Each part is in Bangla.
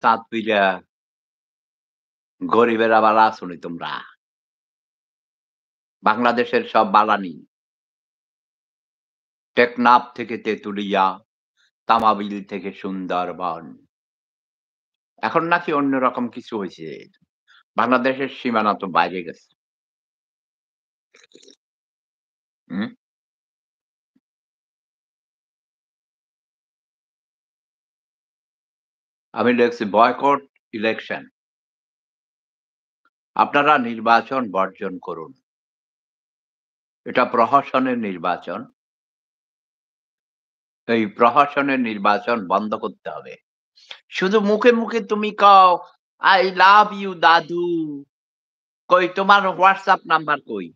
তাঁত পুইরা গরিবের আবার আছোনি তোমরা। বাংলাদেশের সব বালানি। টেকনাফ থেকে তেঁতুলিয়া, তামাবিল থেকে সুন্দরবন। এখন নাকি অন্যরকম কিছু হইছে। বাংলাদেশের সীমানা তো বাইরে গেছে। হুম? আমি লিখছি বয়কট ইলেকশন। আপনারা নির্বাচন বর্জন করুন। এটা প্রহসনের নির্বাচন। এই প্রহসনের নির্বাচন বন্ধ করতে হবে। শুধু মুখে, মুখে তুমি কও, "I love you দাদু।" কই তোমার WhatsApp নাম্বার কই?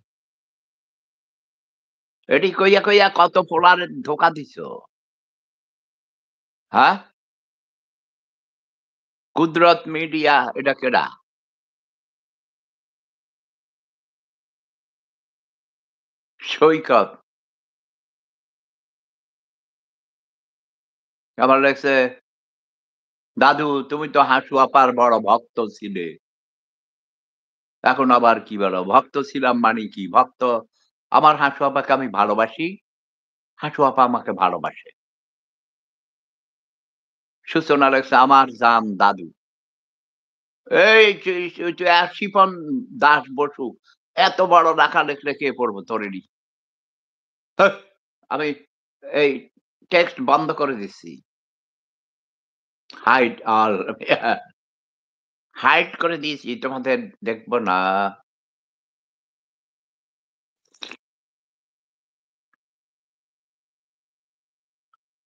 এটি কইয়া, কইয়া কত পোলারে ধোঁকা দিছো। হ্যাঁ? কুদরত মিডিয়া এটা কেডা? সৈকত। আবার লেখছে, "দাদু তুমি তো হাসু আপার বড় ভক্ত ছিলে। এখন আবার কি বলো? ভক্ত ছিলাম মানে কি? আমার হাসু আপাকে আমি ভালোবাসি। হাসু আপা আমাকে ভালোবাসে।" সূচনা লেখছে, "আমার জান দাদু।" এই শিপন দাস বসু এত বড় লেখা লিখলে কে পড়বো তোরেরই। হ্যাঁ, আমি এই টেক্সট বন্ধ করে দিচ্ছি। হাইড অল হাইড করে দিয়েছি। তোমাদের দেখব না।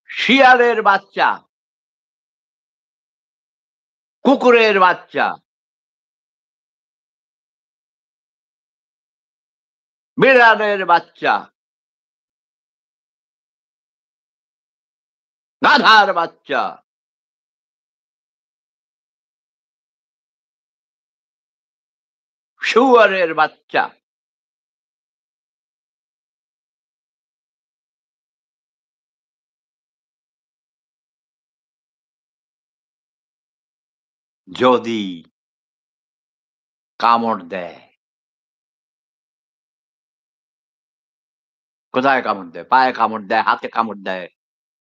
শিয়ালের বাচ্চা, কুকুরের বাচ্চা, বিড়ালের বাচ্চা, গাধার বাচ্চা, শুয়োরের বাচ্চা। যদি কামড় দেয়, কোথায় কামড় দেয়? পায়ে কামড় দেয়, হাতে কামড় দেয়,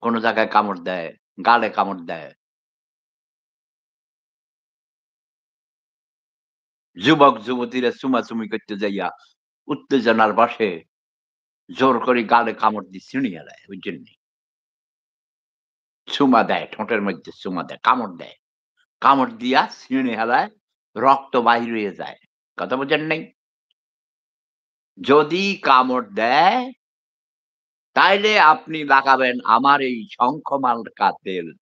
কোন জায়গায় কামড় দেয়, গালে কামড় দেয়। যুবক-যুবতীরা চুমাচুমি করতে যাইয়া উত্তেজনার বশে জোর করে গালে কামড় দিয়ে ছিঁড়িয়া দেয়। বুঝছেন নি? চুমা দেয়, ঠোঁটের মধ্যে চুমা দেয়, কামড় দেয়। কামড় দিয়া ছিঁড়ে হেলায়, রক্ত বাহির হয়ে যায়। কথা বুঝেন নাই? যদি কামড় দেয়, তাইলে আপনি লাগাবেন আমার এই শঙ্খ তেল।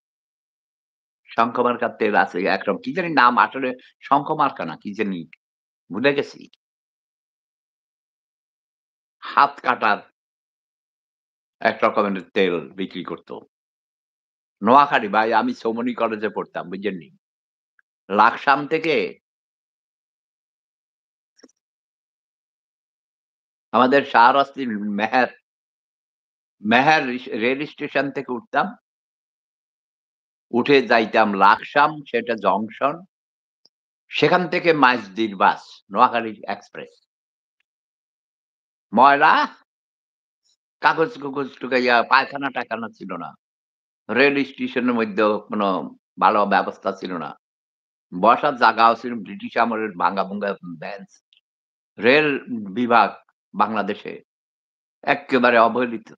শঙ্খ মার্কার তেল আছে একরকম কি জানি নাম আসলে শঙ্খ মার্কা না কি জানি ভুলে গেছি। হাত কাটার এক রকমের তেল বিক্রি করত। নোয়াখালী ভাই আমি চৌমনি কলেজে পড়তাম বুঝছেননি? লাকসাম থেকে আমাদের শাহরাস্তির মেহের রেল স্টেশন থেকে উঠতাম। উঠে যাইতাম লাকসাম সেটা জংশন। সেখান থেকে মাইজদির বাস, নোয়াখালী এক্সপ্রেস। ময়লা, কাগজ-কুগজ টুকাইয়া পায়খানা-টায়খানা ছিল না। রেল স্টেশনের মধ্যেও কোনো ভালো ব্যবস্থা ছিল না। বসার জাগাও ছিল ব্রিটিশ আমলের ভাঙ্গা-ভুঙ্গা বেঞ্চ। রেল বিভাগ বাংলাদেশে এক্কেবারে অবহেলিত।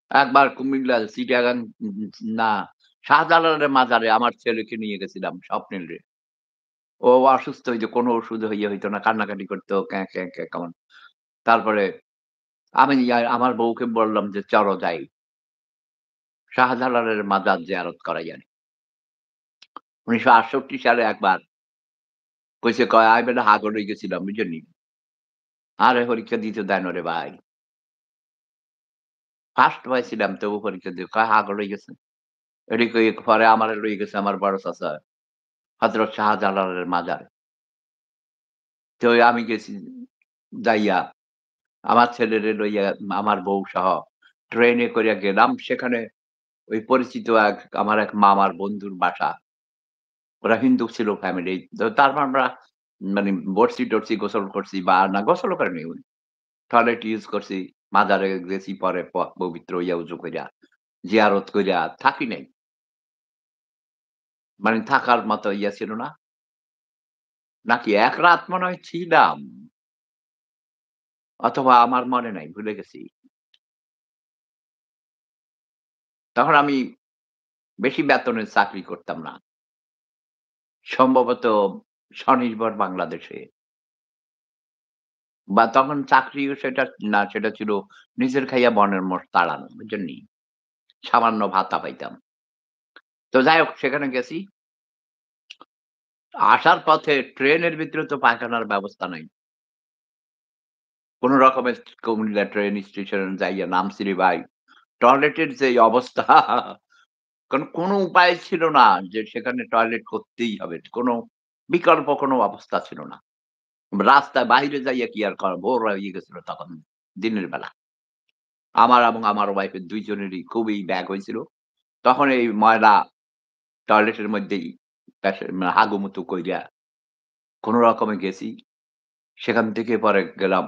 একবার কুমিল্লা চিটাগাং না শাহজালালের মাজারে আমার ছেলেকে নিয়ে গেছিলাম স্বপ্নিল রে। ও অসুস্থ হইতো কোনো ওষুধ হইতো না। কান্নাকাটি করত ক্যাঁ, ক্যাঁ, ক্যাঁ কেমন। তারপরে আমি আমার বউকে বললাম যে, "চলো যাই। শাহজালালের মাজার জিয়ারত করাই আনি।" ১৯৬৮ সালে একবার কইছে কয়, "আমি বেটা হাগর হয়ে গেছিলাম" বুঝছেন নি? আরে পরীক্ষা দিতে দেন ওরে ভাই। ফার্স্ট হয়েছিলাম তবু পরীক্ষা দিয়ে কয় হাগর হয়ে গেছে। এটি কইয়ে পরে আমারে লইয়া গেছে আমার বড় চাচা হযরত শাহজালালের মাজার। তো আমি গেছি যাইয়া আমার ছেলেরে লইয়া আমার বউ সহ ট্রেনে কইরা গেলাম। সেখানে ওই পরিচিত আমার এক মামার বন্ধুর বাসা। ওরা হিন্দু ছিল ফ্যামিলি। তো তারপর আমরা মানে বসছি-টরছি, গোসল করছি বা না গোসলও করিনি। টয়লেট ইউজ করছি। মাজারে গেছি পরে পবিত্র ইয়া উজু কইরা, জিয়ারত কইরা থাকি নাই। মানে থাকার মতো ইয়া ছিল না। নাকি ১ রাত মনে হয় ছিলাম। অথবা আমার মনে নাই, ভুলে গেছি। তখন আমি বেশি বেতনের চাকরি করতাম না। সম্ভবত স্বনির্ভর বাংলাদেশে বা তখন চাকরিও সেটা না, সেটা ছিল নিজের খাইয়া বনের মোষ তাড়ানো। বুঝছেননি? সামান্য ভাতা পাইতাম। তো যাই হোক সেখানে গেছি। আসার পথে ট্রেনের ভিতরে তো পায়খানার ব্যবস্থা নাই। কোন রকমের কুমিল্লা ট্রেন স্টেশনে যাইয়া নামছি রে ভাই। টয়লেটের যে অবস্থা কারণ কোন উপায় ছিল না যে সেখানে টয়লেট করতেই হবে। বিকল্প কোন অবস্থা ছিল না। রাস্তায় বাহিরে যাইয়া কি আর করা? ভোর হয়ে গেছিল তখন দিনের বেলা। আমার এবং আমার ওয়াইফের ২ জনেরই খুবই ব্যাগ হয়েছিল। তখন এই ময়লা টয়লেটের মধ্যেই হাগুমুতু কইরা কোন রকমে গেছি। সেখান থেকে পরে গেলাম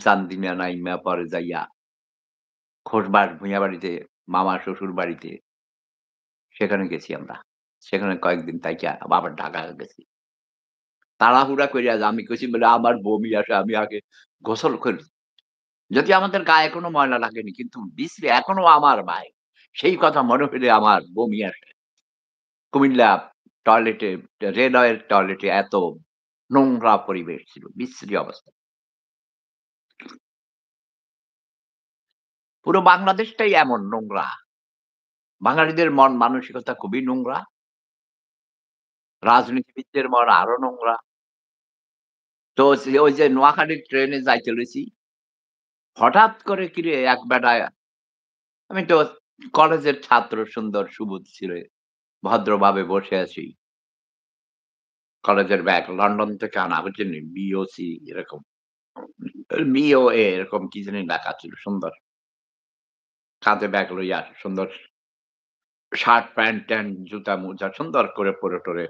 চান্দিনা নাইমা পরে যাইয়া ভূঁইয়া বাড়িতে, মামা শ্বশুর বাড়িতে সেখানে গেছি আমরা। সেখানে কয়েকদিন থাইকা আবার ঢাকা গেছি। তাড়াহুড়া কইরা আমি কইছি বলে আমার বমি আসে আমি আগে গোসল করি। যদিও আমাদের গায়ে কোনো ময়লা লাগেনি কিন্তু বিশ্রী এখনো আমার ভাই। সেই কথা মনে হইলে আমার বমি আসে। কুমিল্লা টয়লেটে রেলওয়ের টয়লেটে এত নোংরা পরিবেশ ছিল। বিশ্রী অবস্থা। পুরো বাংলাদেশটাই এমন নোংরা। বাঙালিদের মন মানসিকতা খুবই নোংরা। রাজনীতিবিদদের মন আরো নোংরা। তো ওই যে নোয়াখালীর ট্রেনে যাইতে লইছি। হঠাৎ করে কিরে এক বেটায় আমি তো কলেজের ছাত্র সুন্দর সুবোধ ছেলে। ভদ্রভাবে বসে আছি। কলেজের ব্যাগ লন্ডন থেকে আনা বুঝছেন? বিওসি এরকম। বিওএ এরকম কি জানি লেখা ছিল সুন্দর। কাঁধে ব্যাগ লইয়া সুন্দর শার্ট, প্যান্ট-ট্যান্ট, জুতা-মোজা সুন্দর করে পরে টরে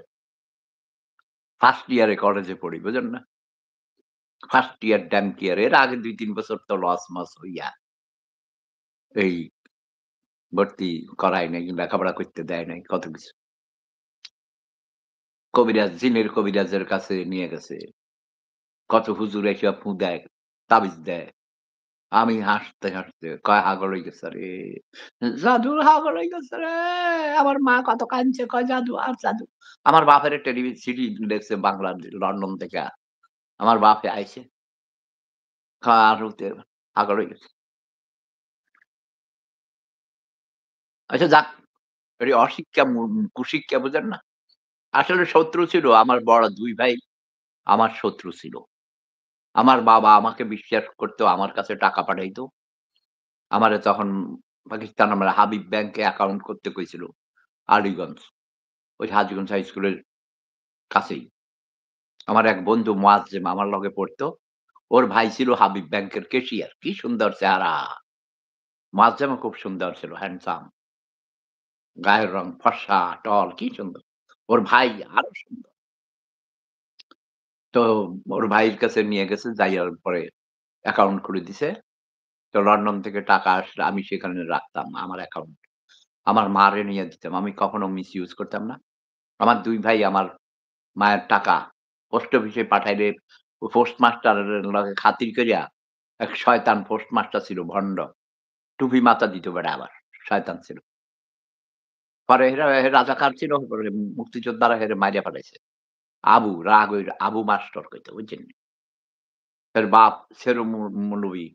ফার্স্ট ইয়ারে কলেজে পড়ি, বুঝেন না? ফার্স্ট ইয়ার, ড্যামক ইয়ার এর আগে ২-৩ বছর তো লস-মস হইয়া এই ভর্তি করায় নাই, লেখাপড়া করতে দেয় নাই, কত কিছু। কবিরাজ, জিনের কবিরাজের কাছে নিয়ে গেছে। কত হুজুর এসে ফু দেয়, তাবিজ দেয়। আমি হাসতে কয় হাগল হয়ে গেছে রে। জাদু হাগল হয়ে গেছে রে। আমার মা কত কাঁদছে কয় জাদু আর জাদু। আমার বাপের সিডি দেখছে বাংলার লন্ডন থেকে। আমার বাপে আইছে। আর হতে পাগল হয়ে গেছে। আচ্ছা যাক, এটি অশিক্ষা কুশিক্ষা বুঝেন না? আসলে শত্রু ছিল আমার বড় ২ ভাই আমার শত্রু ছিল। আমার বাবা আমাকে বিশ্বাস করত, আমার কাছে টাকা পাঠাইতো। আমারে তখন পাকিস্তান আমরা হাবিব ব্যাংকে অ্যাকাউন্ট করতে কইছিল আলীগঞ্জ। ওই হাজীগঞ্জ হাই স্কুলের কাছেই। আমার এক বন্ধু মোয়াজ্জেম আমার লগে পড়তো। ওর ভাই ছিল হাবিব ব্যাংকের ক্যাশিয়ার। কি সুন্দর চেহারা! মোয়াজ্জেমও খুব সুন্দর ছিল, হ্যান্ডসাম। গায়ের রং ফর্সা, টল কি সুন্দর! ওর ভাই আরো সুন্দর। তো ওর ভাইয়ের কাছে নিয়ে গেছে, যাইয়ার পরে অ্যাকাউন্ট খুলে দিছে। তো লন্ডন থেকে টাকা আসলে আমি সেখানে রাখতাম আমার অ্যাকাউন্ট। আমার মারে নিয়ে দিতাম। আমি কখনো মিসইউজ করতাম না। আমার ২ ভাই আমার মায়ের টাকা পোস্ট অফিসে পাঠাইলে পোস্ট মাস্টারের লগে খাতির কইরা এক শয়তান পোস্ট মাস্টার ছিল ভন্ড। টুপি মাথা দিত বেটা আবার। শয়তান ছিল। পরে রাজাকার ছিল, পরে মুক্তিযোদ্ধারা হেরে মাইরা ফেলাইছে। আবু রাগ হইরা আবু মাস্টার কইতো বুঝছেন? এর বাপ শেরু মৌলভী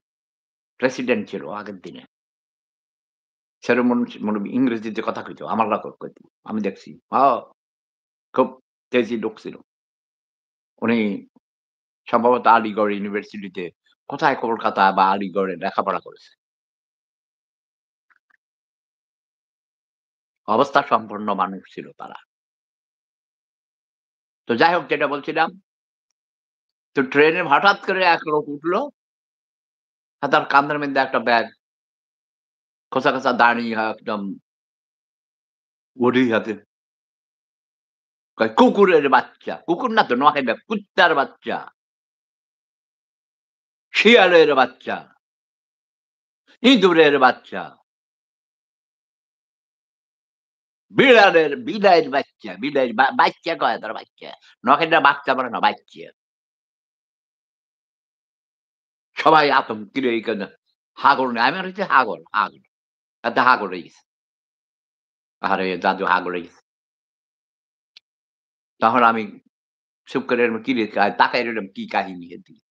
প্রেসিডেন্ট ছিল আগের দিনে। শেরু মৌলভী ইংরেজিতে কথা কইতো। আমার লগেও কইতো। আমি দেখছি। খুব তেজি লোক ছিল। উনি সম্ভবত আলীগড় ইউনিভার্সিটিতে কোথায় কলকাতা বা আলীগড়ে লেখাপড়া করেছে। অবস্থা সম্পন্ন মানুষ ছিল তারা। তো যাই হোক যেটা বলছিলাম, তো ট্রেনে হঠাৎ করে এক লোক উঠলো। তার কাঁধের মধ্যে একটা ব্যাগ, খোঁচা দাড়ি একদম গড়ি হাতে। কয় কুকুরের বাচ্চা। কুকুর না তো নোয়াখালীর কুত্তার বাচ্চা, শিয়ালের বাচ্চা, ইঁদুরের বাচ্চা, বিড়ালের বাচ্চা, বিড়ালের বাচ্চা কয় তার বাচ্চা। নোয়াখালীরা বাচ্চা বলে না বাচ্চা। সবাই কিরে এইখানে হাগর নেই। আমি হচ্ছে হাগর, হাগর। তাতে হাগর হয়ে গেছে। আরে দাদু হাগর হয়ে গেছে। তখন আমি চুপ করে এরকম কিরে তাকায় রইলাম কি কাহিনী এদিকে।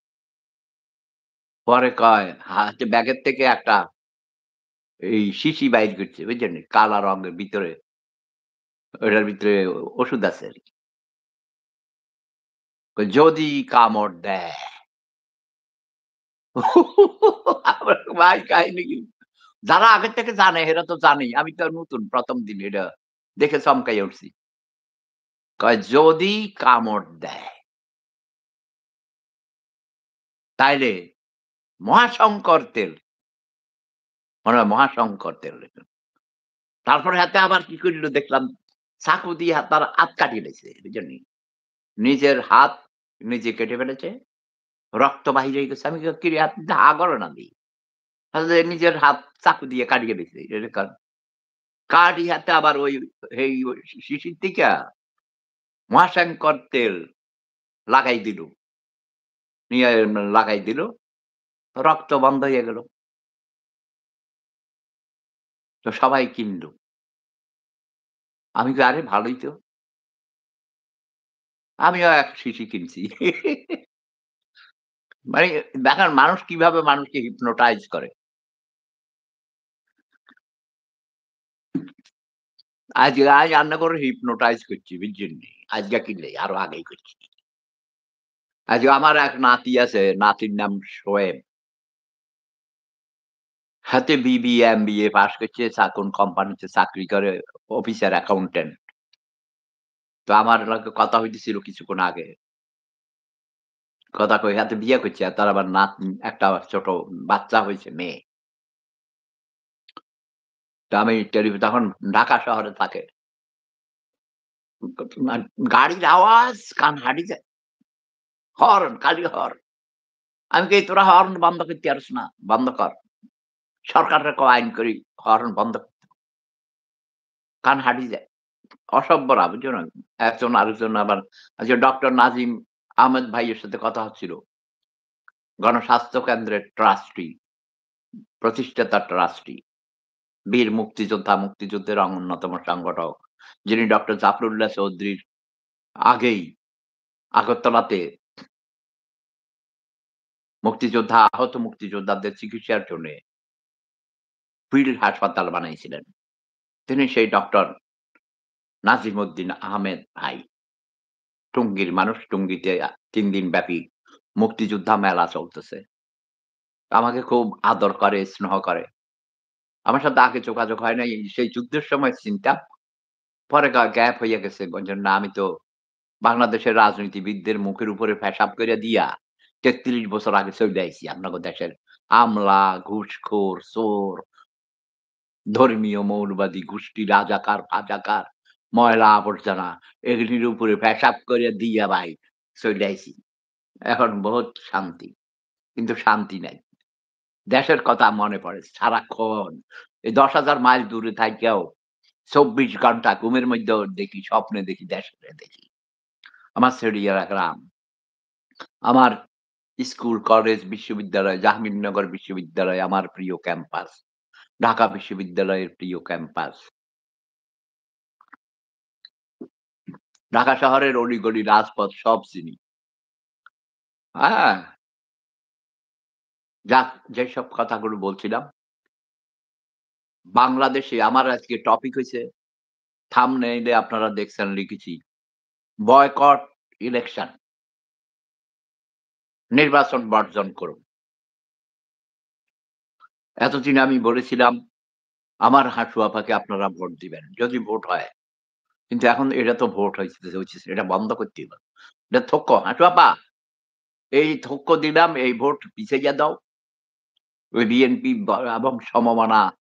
পরে কয় হাতে ব্যাগের থেকে একটা এই শিশি বাইর করছে বুঝছেন? কালা রঙের ভিতরে ওটার ভিতরে ওষুধ আছে আরকি। কয় যদি কামড় দেয়। আমার ভাই কাহিনী কি? যারা আগে থেকে জানে এরা তো জানেই। আমি তো নতুন ১ম দিন এটা দেখে চমকাইয়া উঠছি। কয় যদি কামড় দেয় তাইলে মহাশঙ্কর তেল, মনে হয় মহাশঙ্কর তেল। তারপরে হাতে আবার কি করিল দেখলাম চাকু দিয়ে তার হাত কাটিয়ে লাইছে বুঝছেন? নিজের হাত নিজে কেটে ফেলেছে। রক্ত বাহির হয়ে গেছে। আমি কই, "কিরে হাত ঘা করে না দি?" তাহলে নিজের হাত চাকু দিয়ে কাটিয়ে দিছে। এটা কাটি হাতে আবার ওই এই শিশির থেকে মহাশঙ্কর তেল লাগাই দিল। নিয়ে লাগাই দিল। রক্ত বন্ধ হয়ে গেল। তো সবাই কিনল। আমি কই, "আরে ভালোই তো।" আমিও ১ শিশি কিনছি। মানে দেখেন মানুষ কিভাবে মানুষকে hypnotize করে। আজকে আজ রান্না করে hypnotize করছি বুঝছেন? আজকে কিনলে আরো আগেই করছি। আজকে আমার এক নাতি আছে, নাতির নাম শোয়েব। হাতে বিবি, এমবিএ পাস করছে, কোন কোম্পানিতে চাকরি করে, অফিসার অ্যাকাউন্টেন্ট। তো আমার লগে কথা হইতেছিল কিছুক্ষণ আগে। কথা কই হাতে বিয়ে করছে। আর তার আবার একটা ছোট বাচ্চা হইছে মেয়ে। তো আমি তখন ঢাকা শহরে থাকে। গাড়ির আওয়াজ কান হাঁড়ি যায়। হর্ন, খালি হর্ন। আমি কই তোরা হর্ন বন্ধ করতে পারিস না। বন্ধ কর। সরকারের আইন করি হর্ন বন্ধ করতে। কান হাঁড়ি যায়। অসভ্যরা বুঝছো না? একজন আরেকজন আবার আজকে ডক্টর নাজিম আহমেদ ভাইয়ের সাথে কথা হচ্ছিল। গণস্বাস্থ্য কেন্দ্রের ট্রাস্টি, প্রতিষ্ঠাতা ট্রাস্টি, বীর মুক্তিযোদ্ধা, মুক্তিযুদ্ধের অন্যতম সংগঠক। যিনি ডক্টর জাফরুল্লাহ চৌধুরীর আগেই আগরতলাতে আহত মুক্তিযোদ্ধাদের চিকিৎসার জন্যে ফিল্ড হাসপাতাল বানাইছিলেন। তিনি সেই ডক্টর নাজিমউদ্দিন আহমেদ ভাই। টঙ্গীর মানুষ, টঙ্গীতে ৩ দিন ব্যাপী মুক্তিযোদ্ধা মেলা চলতেছে। আমাকে খুব আদর করে, স্নেহ করে। আমার সাথে আগে যোগাযোগ হয় নাই। সেই যুদ্ধের সময় চিনতাম। পরে গ্যাপ হইয়া গেছে। বলছেন, "না আমি তো বাংলাদেশের রাজনীতিবিদদের মুখের উপরে পেশাব কইরা দিয়া ৩৩ বছর আগে চইলা আইছি। আপনাগো দেশের আমলা, ঘুষখোর, চোর, ধর্মীয় মৌলবাদী গোষ্ঠী, রাজাকার, ফাজাকার, ময়লা আবর্জনা এগুলির উপরে পেশাব কইরা দিয়া ভাই চইলা আইছি। এখন বহুত শান্তি। কিন্তু শান্তি নাই। দেশের কথা মনে পড়ে সারাক্ষণ। এই ১০,০০০ মাইল দূরে থাইকাও ২৪ ঘন্টা ঘুমের মধ্যেও দেখি, স্বপ্নে দেখি, দেশরে দেখি। আমার ছেড়িয়া গ্রাম, আমার স্কুল, কলেজ, বিশ্ববিদ্যালয়, জাহাঙ্গীরনগর বিশ্ববিদ্যালয় আমার প্রিয় ক্যাম্পাস। ঢাকা বিশ্ববিদ্যালয়ের প্রিয় ক্যাম্পাস। ঢাকা শহরের অলিগলি, রাজপথ সব চিনি। হ্যাঁ? যাক, যেসব কথাগুলো বলছিলাম, বাংলাদেশে আমার আজকে টপিক হইছে থাম্বনেইলে আপনারা দেখছেন লিখেছি, বয়কট ইলেকশন। নির্বাচন বর্জন করুন। এতদিন আমি বলেছিলাম, আমার হাঁটু আপাকে আপনারা ভোট দিবেন। যদি ভোট হয়। কিন্তু এখন এটা তো ভোট হইতেছে, এটা বন্ধ করতে হবে। এটা থোক্ক, হাঁটু আপা, এই থোক্ক দিলাম, এই ভোট পিছাইয়া দাও। ওই বিএনপি এবং সমমনা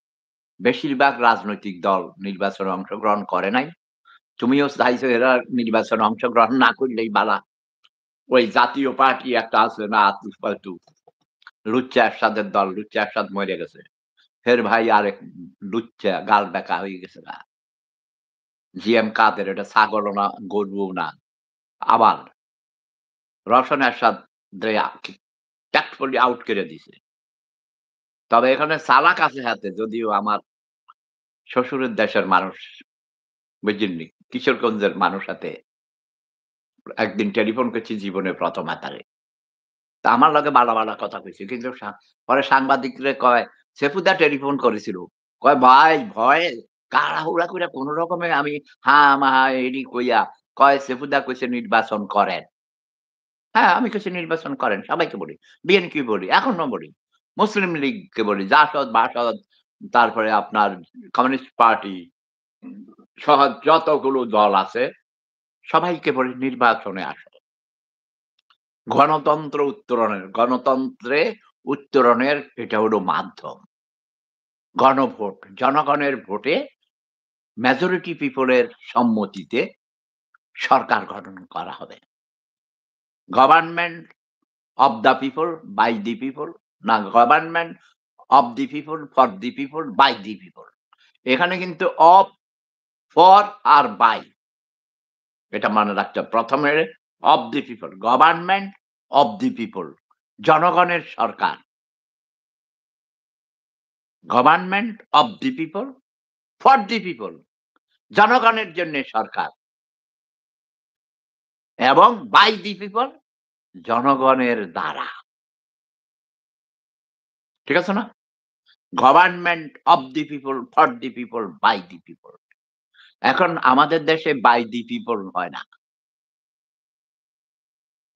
বেশিরভাগ রাজনৈতিক দল নির্বাচনে অংশগ্রহণ করে নাই। তুমিও চাইছো এরা নির্বাচনে অংশগ্রহণ না করলেই বালা। ওই জাতীয় পার্টি একটা আছে না আতুস পাতু, লুচ্চা এরশাদের দল, লুচ্চা এরশাদ মরে গেছে। ফের ভাই আরেক লুচ্চা গাল ব্যাকা হয়ে গেছে গা। জিএম কাদের এটা ছাগলও না, গরুও না। আবার রওশন এরশাদ দেয়া ট্যাক্টফুলি আউট করে দিছে। তবে এখানে চালাক আছে হাতে যদিও আমার শ্বশুরের দেশের মানুষ, বুঝেননি? কিশোরগঞ্জের মানুষ হাতে একদিন টেলিফোন করছি জীবনে ১ম হাতারে। তা আমার লগে বালা, বালা কথা কইছে। কিন্তু পরে সাংবাদিকরে কয়, "সেফুদা টেলিফোন করেছিল।" কয়, "ভাই ভয়ে তাড়াহুড়া কইরা কোন রকমে আমি হা-মা এডি কইয়া কয়, "সেফুদা কইছে নির্বাচন করেন।" হ্যাঁ, আমি কইছি নির্বাচন করেন। সবাইকে বলি। বিএনপি বলি, এখনো বলি। মুসলিম লীগকে বলি, জাসদ, বাসদ, তারপরে আপনার কমিউনিস্ট পার্টি সহ যতগুলো দল আছে সবাইকে বলি নির্বাচনে আসো। গণতন্ত্রে উত্তরণের এটা হলো মাধ্যম। গণভোট। জনগণের ভোটে মেজরিটি পিপল এর সম্মতিতে সরকার গঠন করা হবে। Government of the people, by the people, না government of the people, for the people, by the people. এখানে কিন্তু অফ, ফর আর বাই এটা মনে রাখতে হবে। ১ম এ of the people, government of the people, জনগণের সরকার। Government of the people, for the people, জনগণের জন্য সরকার এবং বাই দি পিপল, জনগণের দ্বারা। ঠিক আছে না? Government of the people, for the people, by the people. এখন আমাদের দেশে বাই দি পিপল হয় না।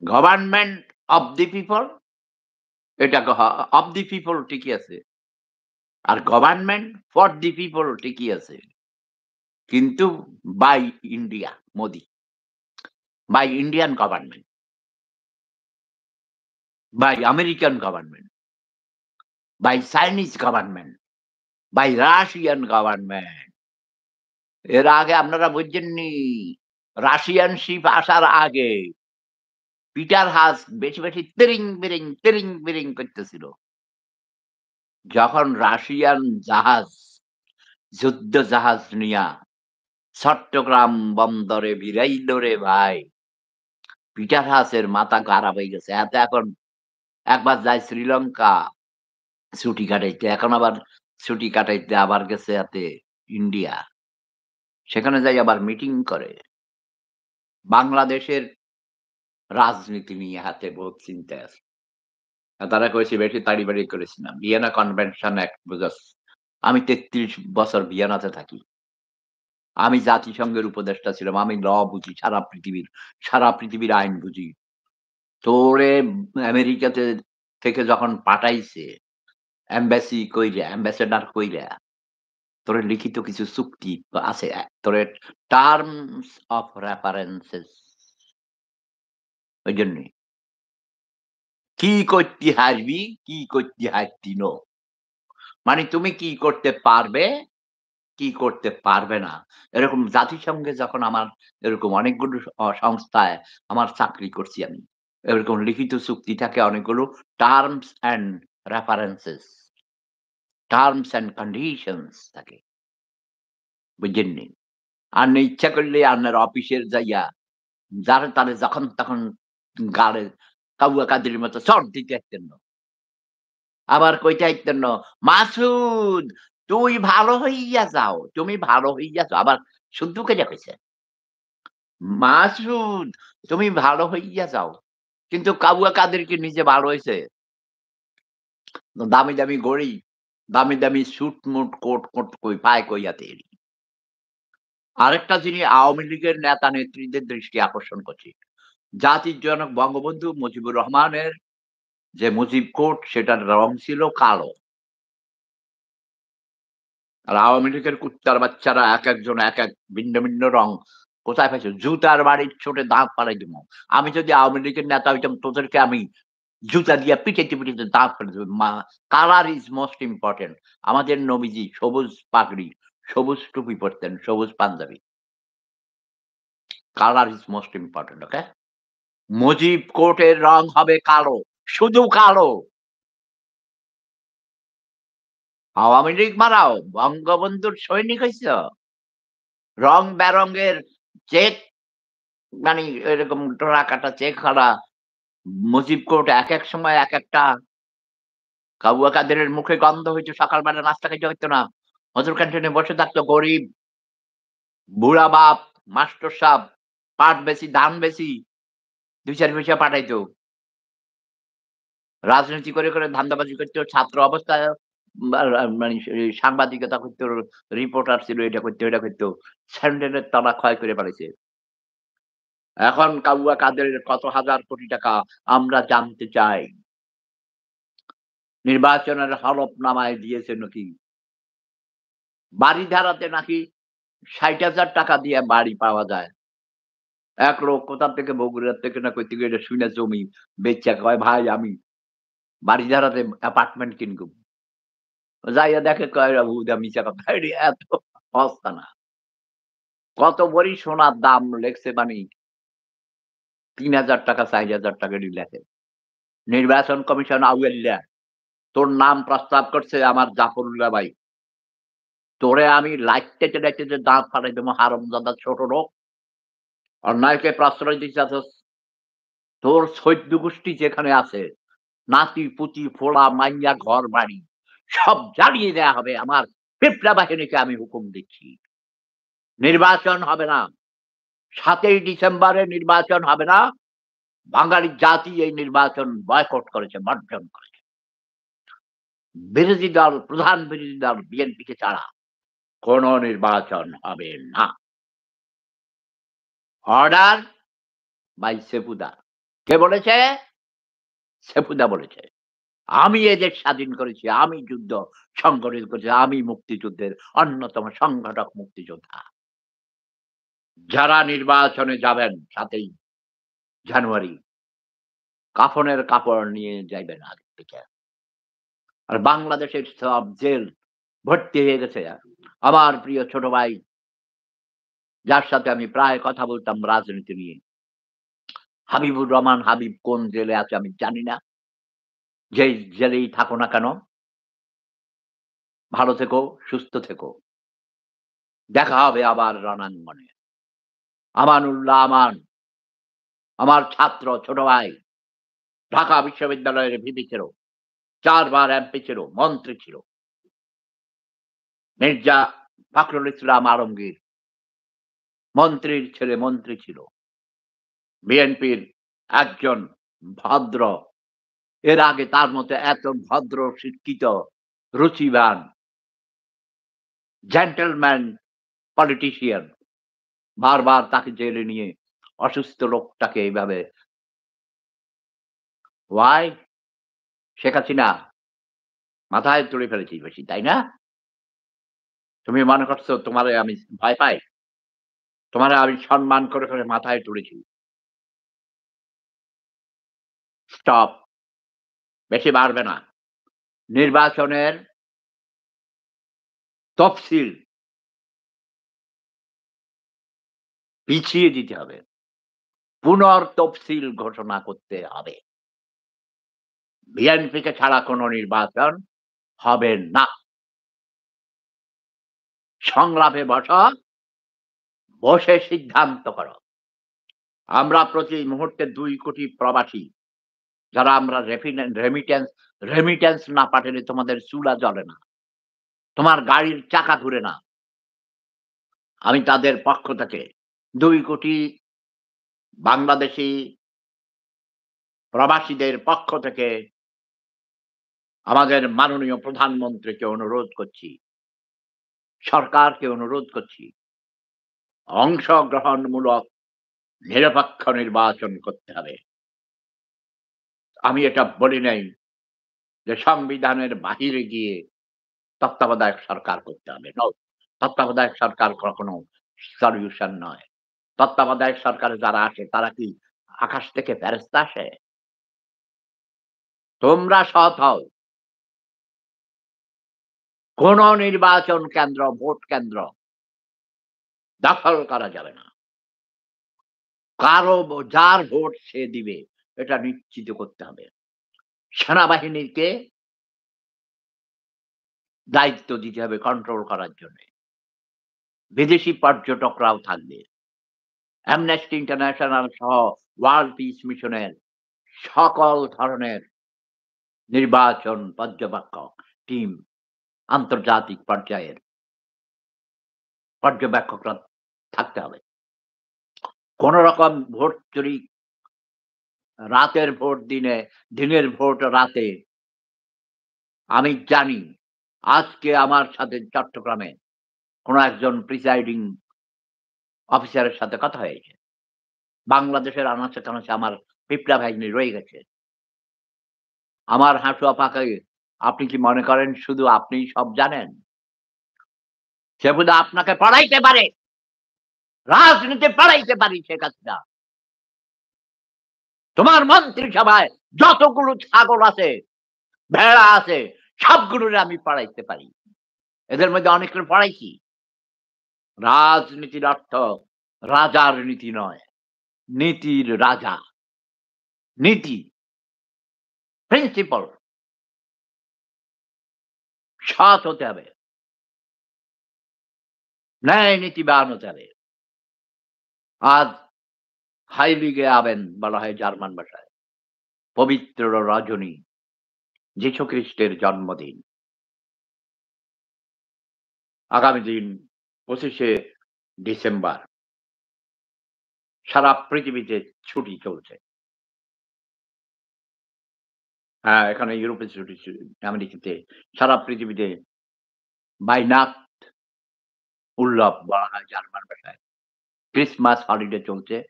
গভর্নমেন্ট অফ দি পিপল এটা অফ দি পিপল ঠিকই আছে। আর গভর্নমেন্ট ফর দি পিপল ঠিকই আছে। কিন্তু by India, Modi, by Indian government, by American government, by Chinese government, by Russian government. এর আগে আপনারা বুঝছেননি, রাশিয়ান শিপ আসার আগে পিটার হাস বেশি, বেশি তিরিং বিরিং করতেছিল। যখন রাশিয়ান জাহাজ, যুদ্ধ জাহাজ নিয়া চট্টগ্রাম বন্দরে ভিড়াইল রে ভাই, পিটার হাসের মাথা খারাপ হয়ে গেছে। এতে এখন একবার যায় শ্রীলঙ্কা ছুটি কাটাইতে, এখন আবার ছুটি কাটাইতে আবার গেছে এতে ইন্ডিয়া। সেখানে যাই আবার মিটিং করে। বাংলাদেশের রাজনীতি নিয়ে হাতে বহুত চিন্তায় আছে। তারা কইছে বেশি তাড়িবাড়ি করিস না। ভিয়েনা কনভেনশন অ্যাক্ট বুঝাস। আমি ৩৩ বছর ভিয়েনাতে থাকি। আমি জাতিসংঘের উপদেষ্টা ছিলাম। আমি ল বুঝি সারা পৃথিবীর আইন বুঝি। তোরে আমেরিকাতে থেকে যখন পাঠাইছে এম্বাসি কইরা, অ্যাম্বাসেডর কইরা, তোরে লিখিত কিছু চুক্তি আছে। তোরে টার্মস অফ রেফারেন্সেস ওইজন্যই। কি করতে হাসবি, কি করতে হাসতি নো। মানে তুমি কি করতে পারবে, কি করতে পারবে না। এরকম জাতিসংঘে যখন আমার এরকম অনেকগুলো সংস্থায় আমার চাকরি করছি আমি। এরকম লিখিত চুক্তি থাকে অনেকগুলো terms and references, terms and conditions থাকে। বুঝেননি? আপনি ইচ্ছা করলে আপনার অফিসের যাইয়া যারে তারে যখন তখন গালে কাউয়া কাদির মতো চড় দিতে পারতেন না। আবার কইতে আইতেন না, "মাসুদ তুই ভালো হইয়া যাও, তুমি ভালো হইয়া যাও।" আবার শুদ্ধ কইরা কইছে, "মাসুদ তুমি ভালো হইয়া যাও।" কিন্তু কাউয়া কাদের কি নিজে ভালো হইছে? দামি, দামি ঘড়ি, দামি, দামি স্যুট-মুট, কোট-মোট পায় কইয়া তেরি। আরেকটা জিনিস আওয়ামী লীগের নেতা-নেত্রীদের দৃষ্টি আকর্ষণ করছি। জাতির জনক বঙ্গবন্ধু মুজিবুর রহমানের যে মুজিব কোট সেটার রং ছিল কালো। আর আওয়ামী লীগের কুত্তার বাচ্চারা একেকজন একেক ভিন্ন, ভিন্ন রং কোথায় পাইছো? জুতার বাড়ির চোটে দাঁত ফালাই দিমু। আমি যদি আওয়ামী লীগের নেতা হইতাম তোদেরকে আমি জুতা দিয়া পিটাইতে, পিটাইতে দাঁত ফালাই দিতাম। Colour is most important. আমাদের নবীজি সবুজ পাগড়ি, সবুজ টুপি পরতেন, সবুজ Punjabi. Colour is most important, okay? Mujib কোর্টের রং হবে কালো, শুধু কালো। আওয়ামী লীগ মারাও, বঙ্গবন্ধুর সৈনিক হইছ? রং-বেরঙের চেক মানে এরকম ডোরা কাটা চেক হারা মুজিব কোর্ট একেক সময় একেকটা কাউয়া কাদেরের মুখে গন্ধ হইতো সকালবেলা নাস্তা খাইতে হইতো না। হজুর ক্যান্টিনে বসে থাকতো গরিব, বুড়া বাপ, মাস্টার সাহেব, পাট বেচি, ধান বেচি ২-৪ পয়সা পাঠাইতো। রাজনীতি করে ধান্দাবাজি করতো। ছাত্র অবস্থায় মানে সাংবাদিকতা করতো, রিপোর্টার ছিল, এটা করতো, ওইটা করতো। স্যান্ডেলের তলা ক্ষয় করে ফেলাইছে। এখন কাউয়া কাদেরের কত হাজার কোটি টাকা আমরা জানতে চাই। নির্বাচনের হলফনামায় দিয়েছে নাকি? বাড়ি ধারাতে নাকি ৳৬০,০০০ দিয়ে বাড়ি পাওয়া যায়। এক লোক কোথা থেকে বগুড়া থেকে না কই থেকে এটা শুইনা জমি বেইচ্চা কয়, "ভাই আমি বাড়ি ধারাতে অ্যাপার্টমেন্ট কিনবো।" যাইয়া দেখে কয় হুদা মিছা কথা। এডি এত সস্তা না। কত ভরি সোনার দাম লেখছে মানি ৳৩,০০০ ৳৪,০০০ এডি লেখে। নির্বাচন কমিশন আউয়াল্যা তোর নাম প্রস্তাব করছে আমার জাফরুল্লাহ ভাই। তোরে আমি লাইট্টে দাঁত ফাটাই দেবো হারামজাদা ছোট লোক। অন্যায়কে প্রশ্রয় দিতেছস। তোর সৈদ্য গোষ্ঠী যেখানে আছে, নাতি-পুতি, ফোলা, মাইয়া, ঘর-বাড়ি সব জ্বালিয়ে দেয়া হবে। আমার পিঁপড়া বাহিনীকে আমি হুকুম দিচ্ছি। নির্বাচন হবে না। ৭ই ডিসেম্বরে নির্বাচন হবে না। বাঙালি জাতি এই নির্বাচন বয়কট করেছে, বর্জন করেছে। বিরোধী দল, প্রধান বিরোধী দল বিএনপিকে ছাড়া কোন নির্বাচন হবে না। Order by সেপুদা। কে বলেছে? সেপুদা বলেছে। আমি এ দেশ স্বাধীন করেছি। আমি যুদ্ধ সংগঠিত করেছি। আমি মুক্তিযুদ্ধের অন্যতম সংগঠক মুক্তিযোদ্ধা। যারা নির্বাচনে যাবেন ৭ই জানুয়ারি কাফনের কাপড় নিয়ে যাইবেন আগে থেকে। আর বাংলাদেশের সব জেল ভর্তি হয়ে গেছে। আমার প্রিয় ছোট ভাই, যার সাথে আমি প্রায় কথা বলতাম রাজনীতি নিয়ে। হাবিবুর রহমান হাবিব কোন জেলে আছে আমি জানি না। যেই জেলেই থাকো না কেন, ভালো থেকো, সুস্থ থেকো। দেখা হবে আবার রণাঙ্গনে। আমানুল্লাহ আমান, আমার ছাত্র ছোট ভাই, ঢাকা বিশ্ববিদ্যালয়ের ভিপি ছিল। ৪ বার এমপি ছিল, মন্ত্রী ছিল। মির্জা ফখরুল ইসলাম আলমগীর মন্ত্রীর ছেলে মন্ত্রী ছিল। বিএনপির একজন ভদ্র, এর আগে তার মতো এত ভদ্র, শিক্ষিত, রুচিবান, জেন্টলম্যান পলিটিশিয়ান বারবার তাকে জেলে নিয়ে অসুস্থ লোকটাকে এইভাবে ওয়াই? শেখ হাসিনা মাথায় তুলে ফেলেছি বেশি, তাই না? তুমি মনে করছো তোমারে আমি ভয় পাই? তোমারে আমি সম্মান করে মাথায় তুলেছি। স্টপ। বেশি বাড়বে না। নির্বাচনের তফসিল পিছিয়ে দিতে হবে। পুনর্তফসিল ঘোষণা করতে হবে। বিএনপিকে ছাড়া কোন নির্বাচন হবে না। সংলাপে বসো, বসে সিদ্ধান্ত করো। আমরা প্রতি মুহূর্তে ২ কোটি প্রবাসী যারা আমরা রেমিটেন্স না পাঠালে তোমাদের চুলা জ্বলে না। তোমার গাড়ির চাকা ঘুরে না। আমি তাদের পক্ষ থেকে ২ কোটি বাংলাদেশী প্রবাসীদের পক্ষ থেকে আমাদের মাননীয় প্রধানমন্ত্রীকে অনুরোধ করছি, সরকারকে অনুরোধ করছি, অংশগ্রহণমূলক নিরপেক্ষ নির্বাচন করতে হবে। আমি এটা বলি নাই যে সংবিধানের বাহিরে গিয়ে তত্ত্বাবধায়ক সরকার করতে হবে। নো, তত্ত্বাবধায়ক সরকার কখনো সলিউশন নয়। তত্ত্বাবধায়ক সরকারে যারা আসে তারা কি আকাশ থেকে ফেরেশতা আসে? তোমরা সৎ হও। কোন নির্বাচন কেন্দ্র, ভোট কেন্দ্র দখল করা যাবে না। কারো যার ভোট সে দিবে এটা নিশ্চিত করতে হবে। সেনাবাহিনীকে দায়িত্ব দিতে হবে কন্ট্রোল করার জন্যে। বিদেশি পর্যটকরাও থাকবে। অ্যামনেস্টি ইন্টারন্যাশনাল সহ ওয়ার্ল্ড পিস মিশনের সকল ধরনের নির্বাচন পর্যবেক্ষক টিম আন্তর্জাতিক পর্যায়ের পর্যবেক্ষকরা থাকতে হবে। কোন রকম ভোট চুরি, রাতের ভোট দিনে, দিনের ভোট রাতে। আমি জানি আজকে আমার সাথে চট্টগ্রামে কোন একজন প্রিসাইডিং অফিসারের সাথে কথা হয়েছে। বাংলাদেশের আনাচে-কানাচে আমার পিপলা বাহিনী রয়ে গেছে। আমার হাঁটুয়া পাকায় আপনি কি মনে করেন শুধু আপনিই সব জানেন? সে বোধহয় আপনাকে পড়াইতে পারে। রাজনীতি পড়াইতে পারি শেখ হাসিনা। তোমার মন্ত্রিসভায় যতগুলো ছাগল আছে, ভেড়া আছে, সবগুলোরে আমি পড়াইতে পারি। এদের মধ্যে অনেককে পড়াইছি। রাজনীতির অর্থ রাজার নীতি নয়, নীতির রাজা। নীতি, প্রিন্সিপল সৎ হতে হবে। ন্যায় নীতিবান হতে হবে। আজ হাইলিগে আবেন বলা হয় জার্মান ভাষায়। পবিত্র রজনী, যীশু খ্রিস্টের জন্মদিন। আগামী দিন ২৫শে ডিসেম্বর। সারা পৃথিবীতে ছুটি চলছে। হ্যাঁ, এখানে ইউরোপে ছুটি আমেরিকাতে সারা পৃথিবীতে বাইনাত উল্লব বলা হয় জার্মান ভাষায়। ক্রিসমাস হলিডে চলছে।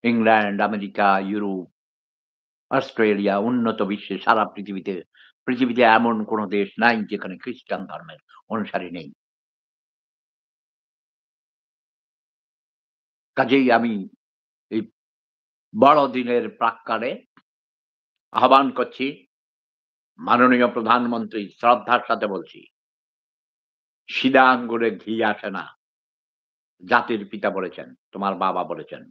ইংল্যান্ড, আমেরিকা, ইউরোপ, অস্ট্রেলিয়া, উন্নত বিশ্বে সারা পৃথিবীতে এমন কোন দেশ নাই যেখানে খ্রিস্টান ধর্মের অনুসারী নেই। কাজেই আমি এই বড়দিনের প্রাক্কালে আহ্বান করছি, মাননীয় প্রধানমন্ত্রী শ্রদ্ধার সাথে বলছি, সিধা আঙ্গুরে ঘি আসে না। জাতির পিতা বলেছেন, তোমার বাবা বলেছেন।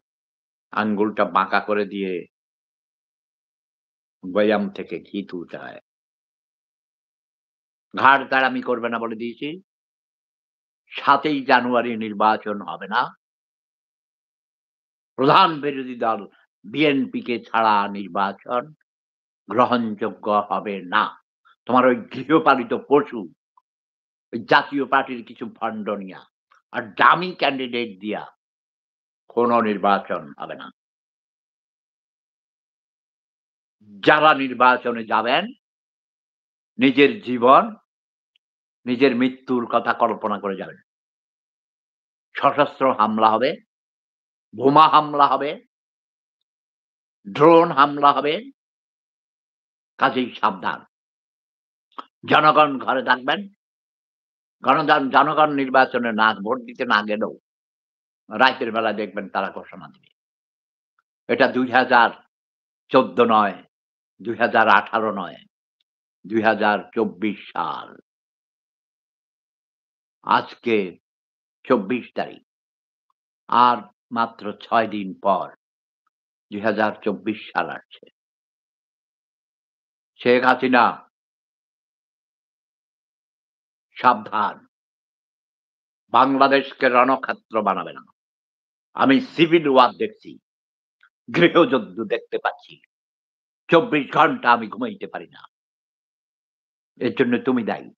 আঙ্গুলটা বাঁকা করে দিয়ে বয়াম থেকে ঘি তুলতে হয়। ঘাড়-তাড়ামি করবে না বলে দিয়েছি। ৭ই জানুয়ারি নির্বাচন হবে না। প্রধান বিরোধী দল বিএনপিকে ছাড়া নির্বাচন গ্রহণযোগ্য হবে না। তোমার ওই গৃহপালিত পশু, ওই জাতীয় পার্টির কিছু ভণ্ডনিয়া আর ডামি ক্যান্ডিডেট দিয়া কোন নির্বাচন হবে না। যারা নির্বাচনে যাবেন, নিজের জীবন, নিজের মৃত্যুর কথা কল্পনা করে যাবেন। সশস্ত্র হামলা হবে, বোমা হামলা হবে, ড্রোন হামলা হবে। কাজেই সাবধান। জনগণ ঘরে থাকবেন। জনগণ নির্বাচনে ভোট দিতে না গেলেও রাতের বেলা দেখবেন তারা ঘোষণা দিবে। এটা ২০১৪ নয়, ২০১৮ নয়, ২০২৪ সাল। আজকে ২৪ তারিখ। আর মাত্র ৬ দিন পর ২০২৪ সাল আসছে। শেখ হাসিনা সাবধান। বাংলাদেশকে রণক্ষেত্র বানাবে না। আমি সিভিল ওয়ার দেখছি, গৃহযুদ্ধ দেখতে পাচ্ছি। ২৪ ঘন্টা আমি ঘুমাইতে পারি না। এর জন্য তুমি দায়ী।